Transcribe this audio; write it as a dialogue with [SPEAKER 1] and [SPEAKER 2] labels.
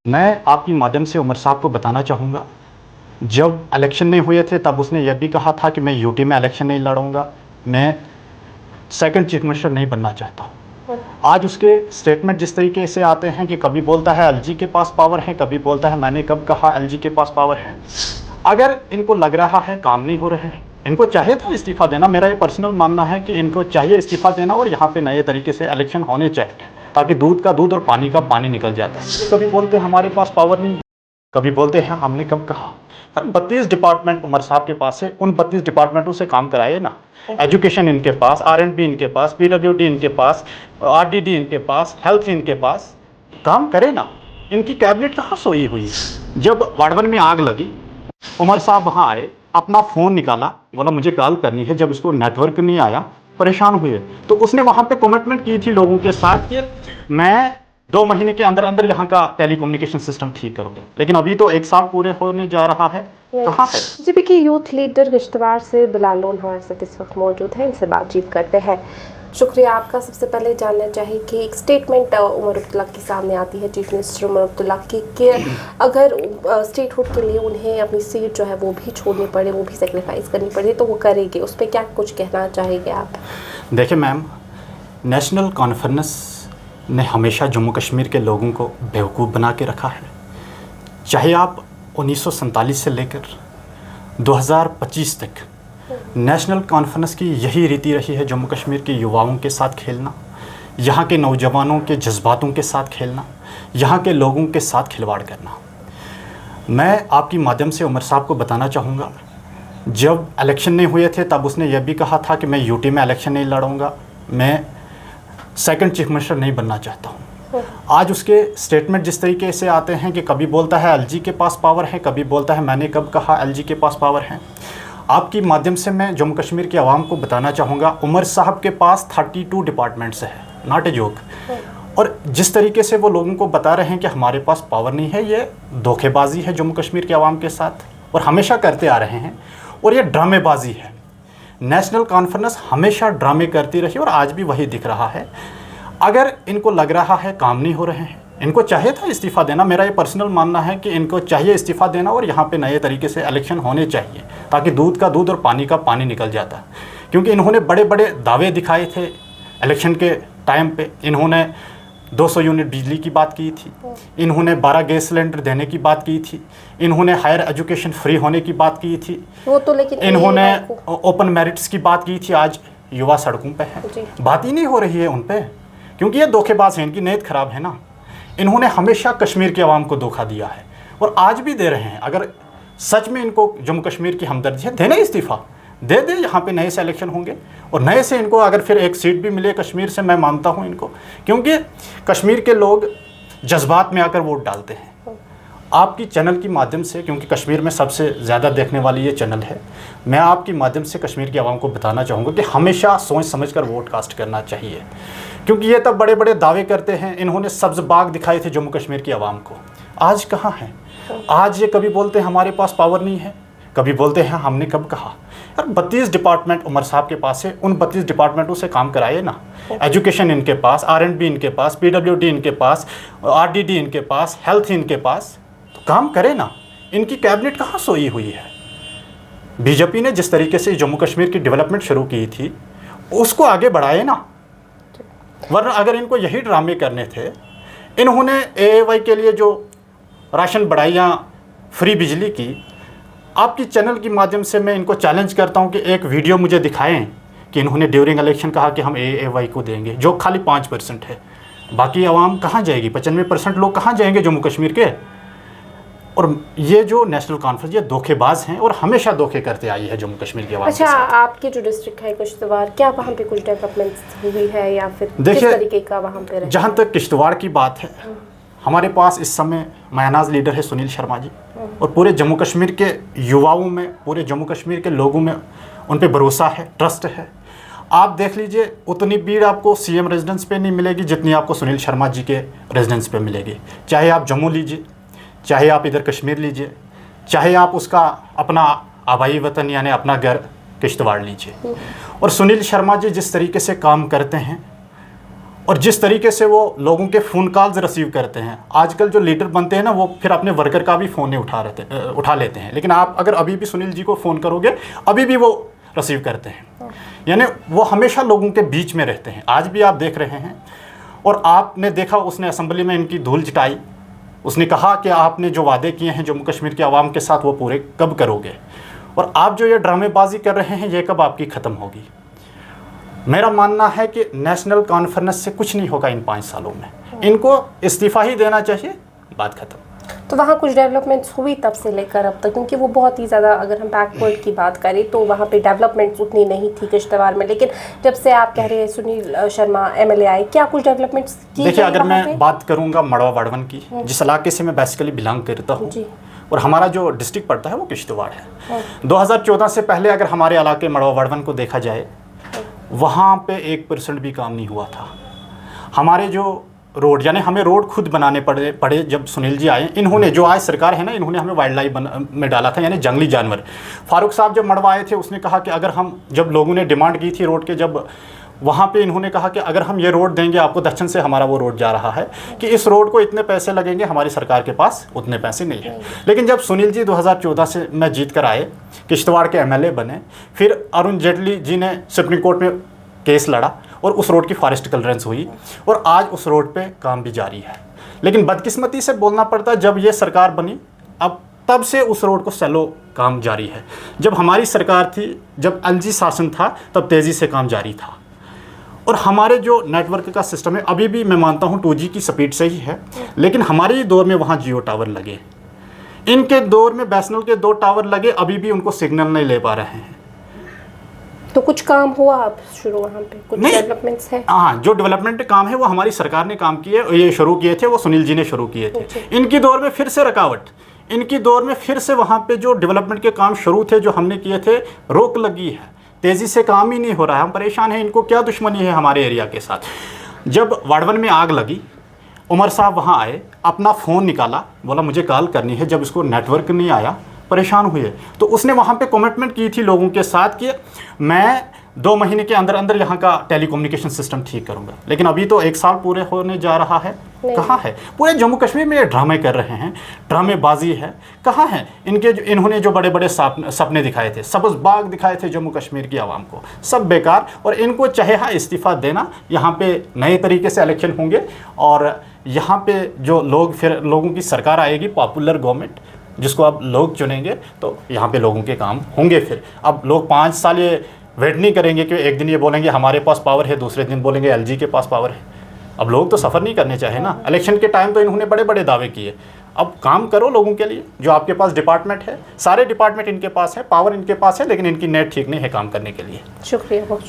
[SPEAKER 1] मैं आपके माध्यम से उमर साहब को बताना चाहूँगा, जब इलेक्शन नहीं हुए थे तब उसने यह भी कहा था कि मैं यूटी में इलेक्शन नहीं लड़ूँगा, मैं सेकंड चीफ मिनिस्टर नहीं बनना चाहता हूँ। आज उसके स्टेटमेंट जिस तरीके से आते हैं कि कभी बोलता है एलजी के पास पावर है, कभी बोलता है मैंने कब कहा एलजी के पास पावर है। अगर इनको लग रहा है काम नहीं हो रहे हैं, इनको चाहिए था इस्तीफ़ा देना। मेरा ये पर्सनल मानना है कि इनको चाहिए इस्तीफ़ा देना और यहाँ पे नए तरीके से इलेक्शन होने चाहिए, ताकि दूध का दूध और पानी का पानी निकल जाता है। कभी बोलते हैं हमारे पास पावर नहीं है, कभी बोलते हैं हमने कब कहा। 32 डिपार्टमेंट उमर साहब के पास है, उन 32 डिपार्टमेंटों से काम कराइए ना। एजुकेशन इनके पास, आरएंडबी इनके पास, पीडब्ल्यूडी इनके पास, आरडीडी इनके पास, हेल्थ इनके पास, काम करे ना। इनकी कैबिनेट कहाँ सोई हुई है। जब वाड़वन में आग लगी, उमर साहब वहाँ आए, अपना फ़ोन निकाला, बोला मुझे कॉल करनी है। जब उसको नेटवर्क नहीं आया, परेशान हुए, तो उसने वहाँ पे कमिटमेंट की थी लोगों के साथ कि मैं 2 महीने के अंदर अंदर यहाँ का टेलीकम्युनिकेशन सिस्टम ठीक करूँगा। लेकिन अभी तो 1 साल पूरे होने जा रहा है, कहाँ है।
[SPEAKER 2] जीपी के यूथ लीडर किश्तवाड़ से बिलाल लोन हमारे साथ इस वक्त मौजूद हैं, इनसे बातचीत करते हैं। शुक्रिया आपका। सबसे पहले जानना चाहिए कि एक स्टेटमेंट उमर अब्दुल्ला के सामने आती है, चीफ मिनिस्टर उमर अब्दुल्ला की, कि अगर स्टेटहुड के लिए उन्हें अपनी सीट जो है वो भी छोड़नी पड़े, वो भी सेक्रीफाइस करनी पड़े, तो वो करेंगे। उस पर क्या कुछ कहना चाहेंगे आप?
[SPEAKER 1] देखिए मैम, नेशनल कॉन्फ्रेंस ने हमेशा जम्मू कश्मीर के लोगों को बेवकूफ़ बना के रखा है। चाहे आप 1947 से लेकर 2025 तक नेशनल कॉन्फ्रेंस की यही रीति रही है, जम्मू कश्मीर के युवाओं के साथ खेलना, यहाँ के नौजवानों के जज्बातों के साथ खेलना, यहाँ के लोगों के साथ खिलवाड़ करना। मैं आपकी माध्यम से उमर साहब को बताना चाहूँगा, जब इलेक्शन नहीं हुए थे तब उसने यह भी कहा था कि मैं यूटी में इलेक्शन नहीं लड़ूंगा, मैं सेकंड चीफ मिनिस्टर नहीं बनना चाहता हूँ। आज उसके स्टेटमेंट जिस तरीके से आते हैं कि कभी बोलता है एलजी के पास पावर है, कभी बोलता है मैंने कब कहा एलजी के पास पावर है। आपकी माध्यम से मैं जम्मू कश्मीर के आवाम को बताना चाहूँगा, उमर साहब के पास 32 डिपार्टमेंट्स है, नॉट ए जोक। और जिस तरीके से वो लोगों को बता रहे हैं कि हमारे पास पावर नहीं है, ये धोखेबाजी है जम्मू कश्मीर के आवाम के साथ, और हमेशा करते आ रहे हैं। और ये ड्रामेबाजी है। नेशनल कॉन्फ्रेंस हमेशा ड्रामे करती रही और आज भी वही दिख रहा है। अगर इनको लग रहा है काम नहीं हो रहे हैं, इनको चाहिए था इस्तीफ़ा देना। मेरा ये पर्सनल मानना है कि इनको चाहिए इस्तीफ़ा देना और यहाँ पे नए तरीके से इलेक्शन होने चाहिए, ताकि दूध का दूध और पानी का पानी निकल जाता। क्योंकि इन्होंने बड़े बड़े दावे दिखाए थे इलेक्शन के टाइम पे। इन्होंने 200 यूनिट बिजली की बात की थी, इन्होंने 12 गैस सिलेंडर देने की बात की थी, इन्होंने हायर एजुकेशन फ्री होने की बात की थी,
[SPEAKER 2] वो तो लेकिन
[SPEAKER 1] इन्होंने ओपन मेरिट्स की बात की थी। आज युवा सड़कों पे है, बात ही नहीं हो रही है उन पे, क्योंकि ये धोखेबाज हैं, इनकी नीयत ख़राब है ना। इन्होंने हमेशा कश्मीर के आवाम को धोखा दिया है और आज भी दे रहे हैं। अगर सच में इनको जम्मू कश्मीर की हमदर्दी है, देना इस्तीफ़ा दे दे, यहाँ पे नए से इलेक्शन होंगे और नए से इनको अगर फिर एक सीट भी मिले कश्मीर से, मैं मानता हूँ इनको, क्योंकि कश्मीर के लोग जज्बात में आकर वोट डालते हैं। आपकी चैनल की माध्यम से, क्योंकि कश्मीर में सबसे ज़्यादा देखने वाली ये चैनल है, मैं आपकी माध्यम से कश्मीर के आवाम को बताना चाहूँगा कि हमेशा सोच समझकर वोट कास्ट करना चाहिए। क्योंकि ये तब बड़े बड़े दावे करते हैं। इन्होंने सब्ज़ बाग दिखाए थे जम्मू कश्मीर की आवाम को, आज कहाँ हैं। आज ये कभी बोलते हैं हमारे पास पावर नहीं है, कभी बोलते हैं हमने कब कहा। यार 32 डिपार्टमेंट उमर साहब के पास है, उन 32 डिपार्टमेंटों से काम कराइए ना। एजुकेशन इनके पास, आरएंडबी इनके पास, पीडब्ल्यूडी इनके पास, आरडीडी इनके पास, हेल्थ इनके पास, तो काम करे ना। इनकी कैबिनेट कहाँ सोई हुई है। बीजेपी ने जिस तरीके से जम्मू कश्मीर की डेवलपमेंट शुरू की थी, उसको आगे बढ़ाए ना। वरना अगर इनको यही ड्रामे करने थे, इन्होंने एएवाई के लिए जो राशन बढ़ाइयाँ, फ्री बिजली की, आपकी चैनल की माध्यम से मैं इनको चैलेंज करता हूं कि एक वीडियो मुझे दिखाएं कि इन्होंने ड्यूरिंग इलेक्शन कहा कि हम एएवाई को देंगे, जो खाली 5% है। बाकी आवाम कहाँ जाएगी, 95% लोग कहाँ जाएंगे जम्मू कश्मीर के। और ये जो नेशनल कॉन्फ्रेंस, ये धोखेबाज हैं और हमेशा धोखे करते आई है जम्मू कश्मीर के आवाम के साथ।
[SPEAKER 2] आपकी जो डिस्ट्रिक्ट है किश्तवाड़, क्या वहाँ पे कुछ डेवलपमेंट हुई है या फिर किस तरीके का वहाँ पे?
[SPEAKER 1] जहाँ तक किश्तवाड़ की बात है, हमारे पास इस समय मायानाज लीडर है सुनील शर्मा जी, और पूरे जम्मू कश्मीर के युवाओं में, पूरे जम्मू कश्मीर के लोगों में उन पे भरोसा है, ट्रस्ट है। आप देख लीजिए, उतनी भीड़ आपको सीएम रेजिडेंस पे नहीं मिलेगी जितनी आपको सुनील शर्मा जी के रेजिडेंस पे मिलेगी। चाहे आप जम्मू लीजिए, चाहे आप इधर कश्मीर लीजिए, चाहे आप उसका अपना आबाई वतन यानी अपना घर किश्तवाड़ लीजिए। और सुनील शर्मा जी जिस तरीके से काम करते हैं, और जिस तरीके से वो लोगों के फ़ोन कॉल्स रिसीव करते हैं, आजकल जो लीडर बनते हैं ना वो फिर अपने वर्कर का भी फ़ोन नहीं उठा लेते हैं, लेकिन आप अगर अभी भी सुनील जी को फ़ोन करोगे अभी भी वो रिसीव करते हैं। यानी वो हमेशा लोगों के बीच में रहते हैं। आज भी आप देख रहे हैं, और आपने देखा उसने असेंबली में इनकी धूल जिटाई। उसने कहा कि आपने जो वादे किए हैं जम्मू कश्मीर के आवाम के साथ वो पूरे कब करोगे, और आप जो ये ड्रामेबाजी कर रहे हैं ये कब आपकी ख़त्म होगी। मेरा मानना है कि नेशनल कॉन्फ्रेंस से कुछ नहीं होगा इन 5 सालों में, इनको इस्तीफ़ा ही देना चाहिए, बात ख़त्म।
[SPEAKER 2] तो वहाँ कुछ डेवलपमेंट्स हुई तब से लेकर अब तक, क्योंकि वो बहुत ही ज़्यादा, अगर हम बैकवर्ड की बात करें तो वहाँ पे डेवलपमेंट्स उतनी नहीं थी किश्तवाड़ में, लेकिन जब से आप कह रहे हैं सुनील शर्मा MLA आए, क्या कुछ डेवलपमेंट्स की?
[SPEAKER 1] देखिए, अगर मैं बात करूँगा मड़वा वाड़वन की, जिस इलाके से मैं बेसिकली बिलोंग करता हूँ, और हमारा जो डिस्ट्रिक्ट पड़ता है वो किश्तवाड़ है। 2014 से पहले अगर हमारे इलाके मड़वा वाड़वन को देखा जाए, वहाँ पे 1% भी काम नहीं हुआ था। हमारे जो रोड, यानी हमें रोड खुद बनाने पड़े जब सुनील जी आए। इन्होंने, जो आज सरकार है ना, इन्होंने हमें वाइल्ड लाइफ में डाला था, यानी जंगली जानवर। फारूक साहब जब मड़वा आए थे, उसने कहा कि अगर हम, जब लोगों ने डिमांड की थी रोड के, जब वहाँ पे इन्होंने कहा कि अगर हम ये रोड देंगे आपको, दक्षिण से हमारा वो रोड जा रहा है, कि इस रोड को इतने पैसे लगेंगे, हमारी सरकार के पास उतने पैसे नहीं है। लेकिन जब सुनील जी 2014 से मैं जीत कर आए, किश्तवाड़ के MLA बने, फिर अरुण जेटली जी ने सुप्रीम कोर्ट में केस लड़ा और उस रोड की फॉरेस्ट क्लियरेंस हुई, और आज उस रोड पे काम भी जारी है। लेकिन बदकिस्मती से बोलना पड़ता, जब ये सरकार बनी अब तब से उस रोड को सेलो काम जारी है। जब हमारी सरकार थी, जब LG शासन था, तब तेज़ी से काम जारी था। और हमारे जो नेटवर्क का सिस्टम है, अभी भी मैं मानता हूँ 2G की स्पीड से ही है, लेकिन हमारे ही दौर में वहाँ जियो टावर लगे। इनके दौर में BSNL के 2 टावर लगे, अभी भी उनको सिग्नल नहीं ले पा रहे हैं।
[SPEAKER 2] तो कुछ काम हुआ अब शुरू वहाँ पे, कुछ डेवलपमेंट्स है?
[SPEAKER 1] हाँ, जो डेवलपमेंट काम है वो हमारी सरकार ने काम किए, ये शुरू किए थे, वो सुनील जी ने शुरू किए थे। इनकी दौर में फिर से रुकावट, इनकी दौर में फिर से वहाँ पे जो डेवलपमेंट के काम शुरू थे, जो हमने किए थे, रोक लगी है। तेज़ी से काम ही नहीं हो रहा है, हम परेशान हैं। इनको क्या दुश्मनी है हमारे एरिया के साथ। जब वाड़वन में आग लगी, उमर साहब वहाँ आए, अपना फ़ोन निकाला, बोला मुझे कॉल करनी है। जब इसको नेटवर्क नहीं आया, परेशान हुए, तो उसने वहाँ पे कमिटमेंट की थी लोगों के साथ कि मैं 2 महीने के अंदर अंदर यहाँ का टेलीकम्युनिकेशन सिस्टम ठीक करूँगा। लेकिन अभी तो 1 साल पूरे होने जा रहा है, कहाँ है? पूरे जम्मू कश्मीर में ये ड्रामे कर रहे हैं, ड्रामेबाजी है, कहाँ है इनके? इन्होंने जो बड़े बड़े सपने दिखाए थे, सब्ज़ बाग दिखाए थे जम्मू कश्मीर की आवाम को, सब बेकार। और इनको चाहे इस्तीफ़ा देना, यहाँ पे नए तरीके से इलेक्शन होंगे, और यहाँ पे जो लोग, फिर लोगों की सरकार आएगी, पॉपुलर गवर्नमेंट, जिसको अब लोग चुनेंगे, तो यहाँ पे लोगों के काम होंगे। फिर अब लोग 5 साल ये वेट नहीं करेंगे कि एक दिन ये बोलेंगे हमारे पास पावर है, दूसरे दिन बोलेंगे LG के पास पावर है। अब लोग तो सफ़र नहीं करने चाहे ना। इलेक्शन के टाइम तो इन्होंने बड़े बड़े दावे किए, अब काम करो लोगों के लिए। जो आपके पास डिपार्टमेंट है, सारे डिपार्टमेंट इनके पास है, पावर इनके पास है, लेकिन इनकी नेट ठीक नहीं है काम करने के लिए।
[SPEAKER 2] शुक्रिया बहुत।